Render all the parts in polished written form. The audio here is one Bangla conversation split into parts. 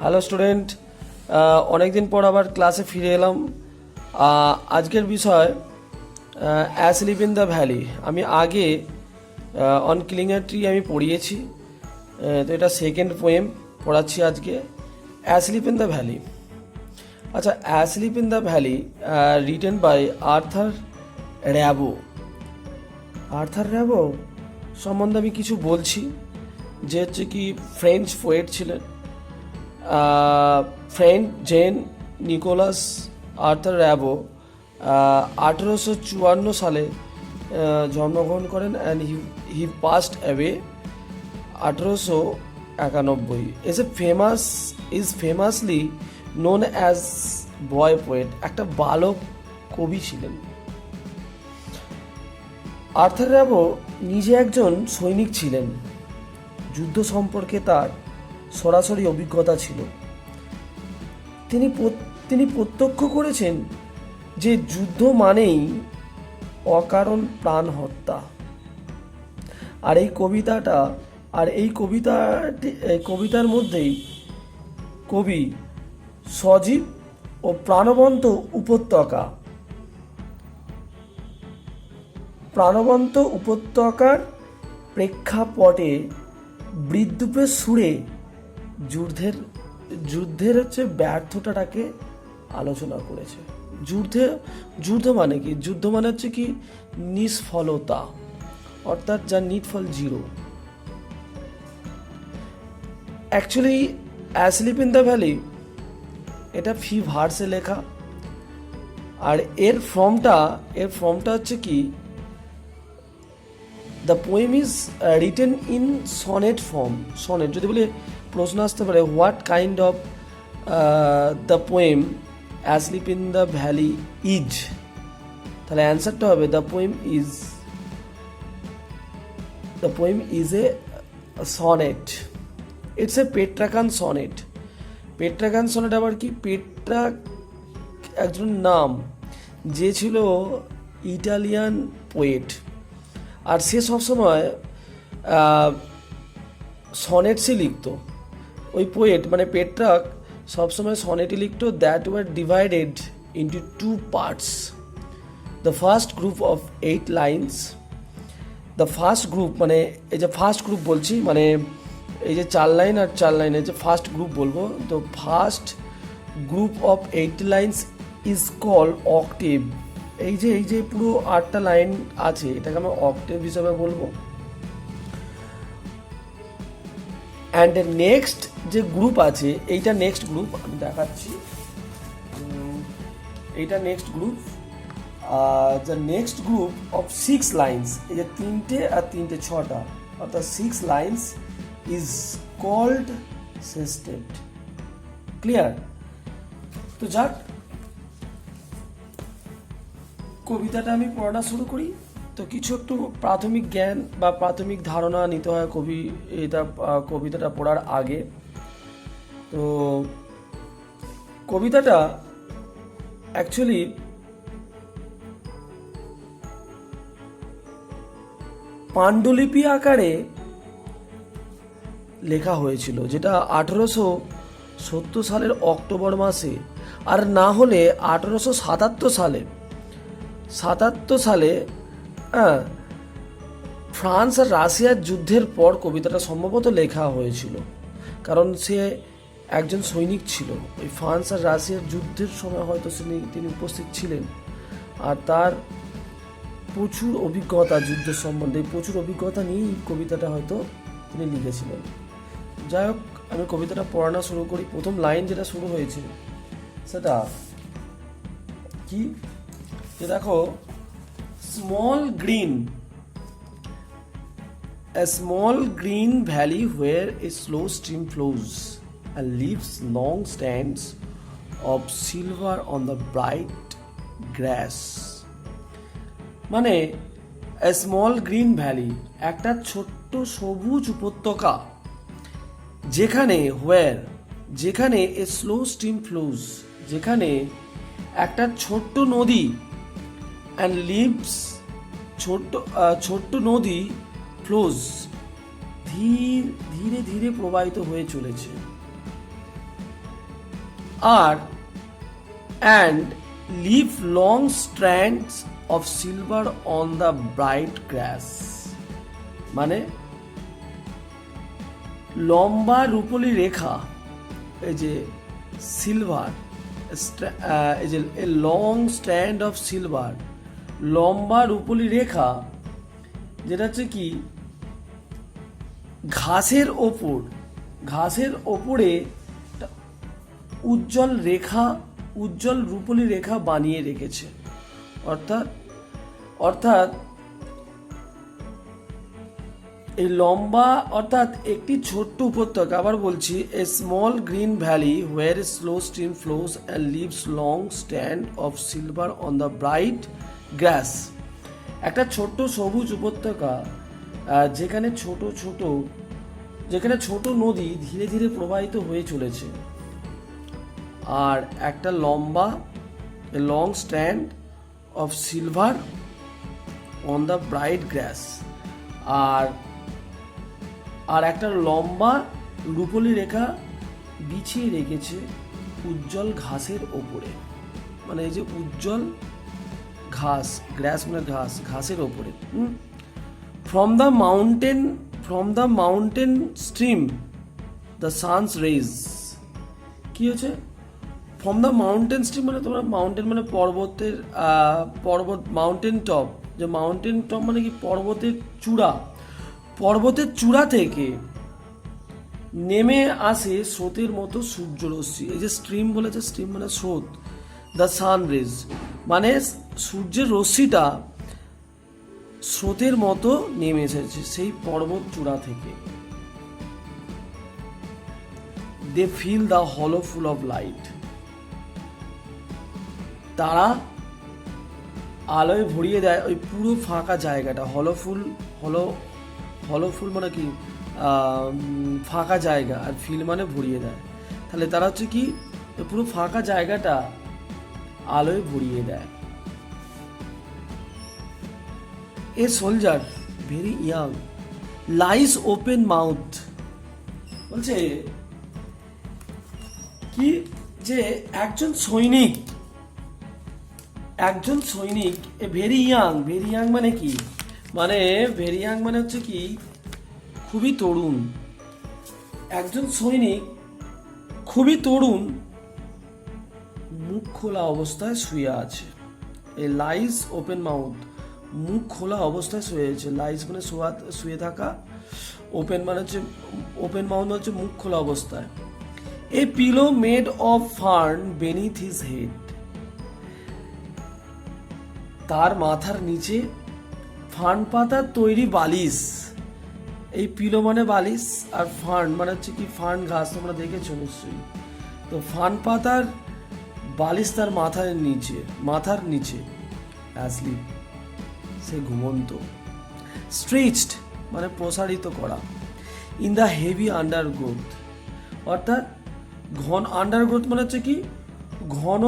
হ্যালো স্টুডেন্ট, অনেক দিন পর আবার ক্লাসে ফিরে এলাম। আজকের বিষয় অ্যাসলিপ ইন দ্য ভ্যালি। আমি আগে অন কিলিং এ ট্রি আমি পড়িয়েছি, তো এটা সেকেন্ড পোয়েম পড়াচ্ছি আজকে, অ্যাসলিপ ইন দ্য ভ্যালি। আচ্ছা, asleep in the valley written by Arthur Rimbaud. Arthur Rimbaud সম্বন্ধে আমি কিছু বলছি, যে হচ্ছে কি ফ্রেঞ্চ পোয়েট ছিলেন। ফ্রেন্ট জেন নিকোলাস আর্থার র্যাবো 1854 সালে জন্মগ্রহণ করেন and he passed away 1891। Is ফেমাসলি known as boy poet. একটা বালক কবি ছিলেন। আর্থার র্যাবো নিজে একজন সৈনিক ছিলেন। যুদ্ধ সম্পর্কে তার সরাসরি অভিজ্ঞতা ছিল। তিনি প্রত্যক্ষ করেছেন যে যুদ্ধ মানেই অকারণ প্রাণ হত্যা। আর এই কবিতার মধ্যেই কবি সজীব ও প্রাণবন্ত উপত্যকার প্রেক্ষাপটে বিদ্রূপের সুরে যুদ্ধের হচ্ছে ব্যর্থতাটাকে আলোচনা করেছে। যুদ্ধ মানে কি? যুদ্ধ মানে হচ্ছে কি নিষ্ফলতা, অর্থাৎ যার নিটফল জিরো। Actually asleep in the valley এটা ফি ভার্সে লেখা, আর এর ফর্মটা হচ্ছে কি, the poem is written in sonnet form. Sonnet যদি বলে প্রশ্ন আসতে পারে what kind of the poem asleep in the valley is, তাহলে অ্যান্সারটা হবে the poem is a sonnet. It's a Petrarchan sonnet. Petrarchan sonnet আবার কি? পেট্রাক একজন নাম, যে ছিল ইটালিয়ান পোয়েট, আর সে সবসময় সনেটসই লিখতো। ওই পোয়েট মানে পেট্রাক সবসময় সনেটই লিখতো, that were divided into two parts. The first group of 8 lines. The first group মানে এই যে ফার্স্ট গ্রুপ বলছি, মানে এই যে 4 লাইন আর 4 লাইনের যে ফার্স্ট গ্রুপ বলবো, তো first group of 8 lines is call octave. এই যে পুরো 8টা লাইন আছে, এটাকে আমরা অক্টেভ হিসাবে বলবো। অ্যান্ড নেক্সট যে গ্রুপ আছে, এইটা নেক্সট গ্রুপ আমি দেখাচ্ছি। এইটা next group, the next group of 6 lines, এই যে 3টে আর 3টে 6টা, অর্থাৎ 6 lines is called sestet. Clear? তো যাক, কবিতাটা আমি পড়া শুরু করি। তো কিছু একটু প্রাথমিক জ্ঞান বা প্রাথমিক ধারণা নিতে হয় কবিতাটা পড়ার আগে। তো কবিতাটা অ্যাকচুয়ালি পাণ্ডুলিপি আকারে লেখা হয়েছিল, যেটা 1870 সালের অক্টোবর মাসে, আর না হলে 1877 সালে ফ্রান্স আর রাশিয়ার যুদ্ধের পর কবিতাটা সম্ভবত লেখা হয়েছিল, কারণ সে একজন সৈনিক ছিল। ওই ফ্রান্স আর রাশিয়ার যুদ্ধের সময় হয়তো তিনি উপস্থিত ছিলেন, আর তার প্রচুর অভিজ্ঞতা যুদ্ধের সম্বন্ধে, প্রচুর অভিজ্ঞতা নিয়েই কবিতাটা হয়তো তিনি লিখেছিলেন। যাই হোক, আমি কবিতাটা পড়ানো শুরু করি। প্রথম লাইন যেটা শুরু হয়েছে সেটা কি, যে দেখো, a small green valley where a slow stream flows and leaves long stands of silver on the bright grass. মানে a small green valley, একটা ছোট্ট সবুজ উপত্যকা, যেখানে a slow stream flows, যেখানে একটা ছোট্ট নদী, and leaves, ছোট্ট নদী ফ্লোজ, ধীরে ধীরে প্রবাহিত হয়ে চলেছে। আর and leave long strands of silver on the bright grass. মানে লম্বা রূপলি রেখা, এই যে সিলভার, এই যে লং স্ট্যান্ড অফ সিলভার, লম্বা রূপলি রেখা, যেটা হচ্ছে কি ঘাসের ওপরে উজ্জ্বল রেখা, উজ্জ্বল রূপলি রেখা বানিয়ে রেখেছে। অর্থাৎ এই লম্বা, অর্থাৎ একটি ছোট্ট উপত্যকা, আবার বলছি, a small green valley where slow stream flows and leaves long stand of silver on the bright grass. একটা ছোট্ট সবুজ উপত্যকা যেখানে ছোট নদী ধীরে ধীরে প্রবাহিত হয়ে চলেছে, আর একটা long stand of silver on the bright grass, আর একটা লম্বা রূপলি রেখা বিছিয়ে রেখেছে উজ্জ্বল ঘাসের ওপরে। মানে এই যে উজ্জ্বল ঘাস, গ্রাস মানে ঘাসের ওপরে। From the mountain stream the sun's rays. কি হচ্ছে ফ্রম দ্য মাউন্টেন স্ট্রিম? মানে তোমরা মাউন্টেন মানে পর্বত, মাউন্টেন টপ। যে মাউন্টেন টপ মানে কি পর্বতের চূড়া থেকে নেমে আসে স্রোতের মতো সূর্যরশ্মি। এই যে স্ট্রিম বলেছে, স্ট্রিম মানে স্রোত, দ্য সান রেজ মানে সূর্যের রশ্মিটা স্রোতের মতো নেমে এসেছে সেই পর্বত চূড়া থেকে। দে ফিল দ্য হলো ফুল অফ লাইট। তারা আলোয় ভরিয়ে দেয় ওই পুরো ফাঁকা জায়গাটা। হলো ফুল মানে কি ফাঁকা জায়গা, আর ফিল মানে ভরিয়ে দেয়। তাহলে তারা হচ্ছে কি পুরো ফাঁকা জায়গাটা আলোয় ভরিয়ে দেয়। A soldier very young lines open mouth. বলছে কি যে একজন সৈনিক ভেরি ইয়াং মানে কি, মানে ভেরি ইয়াং মানে হচ্ছে কি খুবই তরুণ। একজন সৈনিক খুবই তরুণ মুখ খোলা অবস্থায় শুয়ে আছে। এই লাইস ওপেন মাউথ, মুখ খোলা অবস্থায় শুয়ে আছে। লাইস মানে শুয়ে থাকা, ওপেন মাউথ হচ্ছে মুখ খোলা অবস্থায়। A pillow made of fern beneath his head. তার মাথার নিচে ফার্ন পাতার তৈরি বালিশ। এই পিলো মানে বালিশ, আর ফার্ন মানে হচ্ছে কি ফার্ন ঘাস, তোমরা দেখেছো নিশ্চয়ই। তো ফার্ন পাতার বালিশ তার মাথার নিচে অ্যাসলিপ, সে ঘুমন্ত। স্ট্রেচড মানে প্রসারিত করা। ইন দ্য হেভি আন্ডারগ্রোথ, অর্থাৎ ঘন আন্ডারগ্রোথ মানে হচ্ছে কি ঘন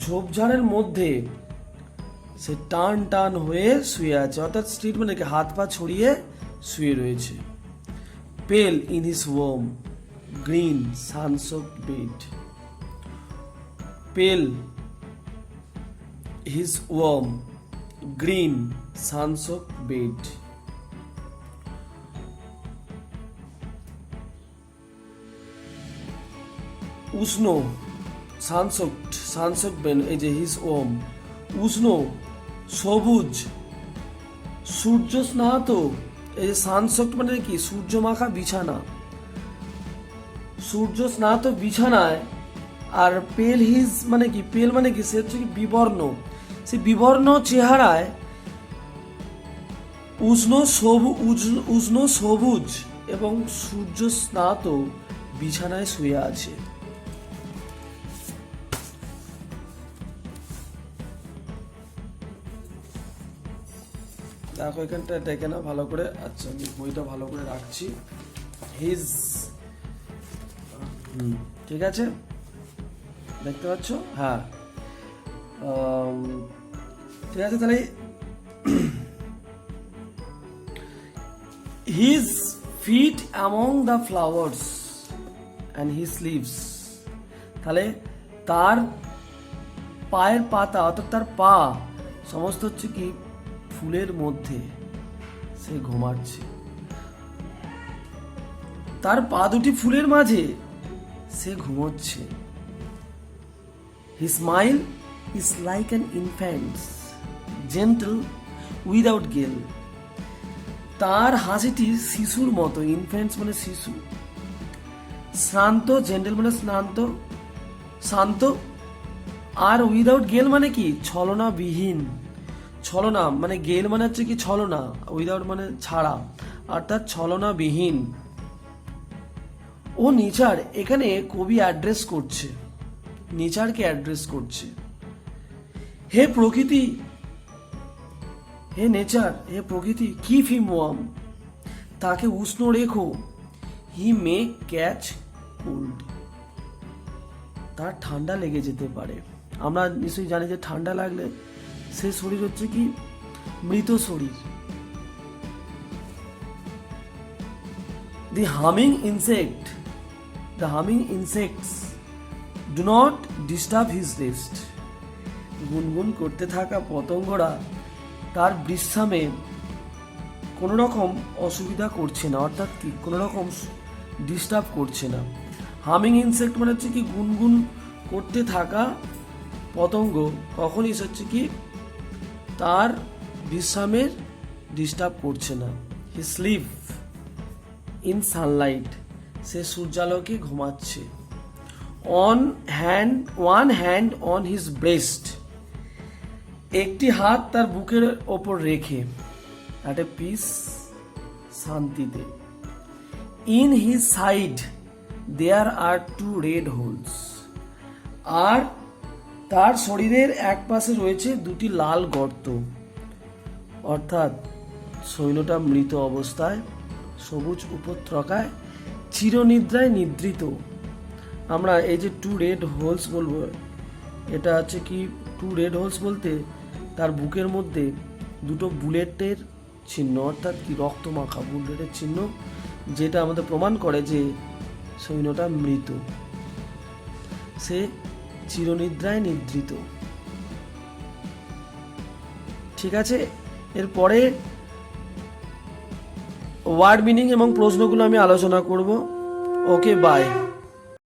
ঝোপঝাড়ের মধ্যে সে টান হয়ে শুয়ে আছে। অর্থাৎ স্ট্রিট মানে কি হাত পা ছড়িয়ে শুয়ে রয়েছে। Pale in his warm green sunsoaked bed. Pale his warm green sunsoaked bed. উষ্ণ সানসোকড বেড, এই যে হিজ ওয়ার্ম উষ্ণ সবুজ সূর্য স্নাত। এই যে সানসোকড মানে কি সূর্য মাখা বিছানা, সূর্য স্নাত বিছানায়। আর পেল হিজ মানে কি, পেল মানে কি সে হচ্ছে কি বিবর্ণ, সে বিবর্ণ চেহারায় উষ্ণ সবুজ এবং সূর্য স্নাত বিছানায় শুয়ে আছে। দেখো এখানটা দেখে না ভালো করে। আচ্ছা আমি বইটা ভালো করে রাখছি। হিজ, ঠিক আছে দেখতে পাচ্ছ? হ্যাঁ ঠিক আছে। তাহলে his fit among the flowers and he sleeves. তাহলে তার পায়ের পাতা অর্থাৎ তার পা সমস্ত হচ্ছে কি ফুলের মধ্যে, সে ঘুমাচ্ছে। তার পা দুটি ফুলের মাঝে, সে ঘুমোচ্ছে। His smile is like an infant's, gentle without guilt. তার হাসিটি শিশুর মতো, ইনফ্যান্টস মানে শিশু, শান্ত, জেন্টেল মানে শান্ত, আর উইদাউট গেল মানে কি ছলনা বিহীন। ছলনা মানে গেল মানে হচ্ছে কি ছলনা, উইদাউট মানে ছাড়া, অর্থাৎ ছলনা বিহীন। ও নেচার, এখানে কবি অ্যাড্রেস করছে, নেচারকে অ্যাড্রেস করছে। হে প্রকৃতি, হে নেচার, হে প্রকৃতি, কিপ হিম ওয়ার্ম, তাকে উষ্ণ রেখো। হি মে ক্যাচ কোল্ড, তার ঠান্ডা লেগে যেতে পারে। আমরা নিশ্চয়ই জানি যে ঠান্ডা লাগলে সে শরীর হচ্ছে কি মৃত শরীর। The humming insects do not disturb his rest. গুনগুন করতে থাকা পতঙ্গরা তার বিশ্রামে কোনো রকম অসুবিধা করছে না, অর্থাৎ কি কোনো রকম ডিস্টার্ব করছে না। হামিং ইনসেক্ট মানে হচ্ছে কি গুনগুন করতে থাকা পতঙ্গ কখনই হচ্ছে কি তার বিশ্রামের ডিস্টার্ব করছে না। হি স্লিপ ইন সানলাইট, সে সূর্যালোকে ঘুমাচ্ছে। One hand on his breast, একটি হাত তার বুকের ওপর রেখে, অ্যাট এ পিস, শান্তিতে। In his side there are two red holes, আর তার শরীরের এক পাশে রয়েছে দুটি লাল গর্ত, অর্থাৎ সৈন্যটা মৃত অবস্থায় সবুজ উপত্যকায় চিরনিদ্রায় নিদ্রিত। আমরা এই যে টু রেড হোলস বলবো, এটা হচ্ছে কি টু রেড হোলস বলতে তার বুকের মধ্যে দুটো বুলেটের চিহ্ন, অর্থাৎ কি রক্ত মাখা বুলেটের চিহ্ন, যেটা আমাদের প্রমাণ করে যে সৈন্যটা মৃত, সে চিরনিদ্রায় নিদ্রিত। ঠিক আছে, এরপরে ওয়ার্ড মিনিং এবং প্রশ্নগুলো আমি আলোচনা করব। ওকে, বাই।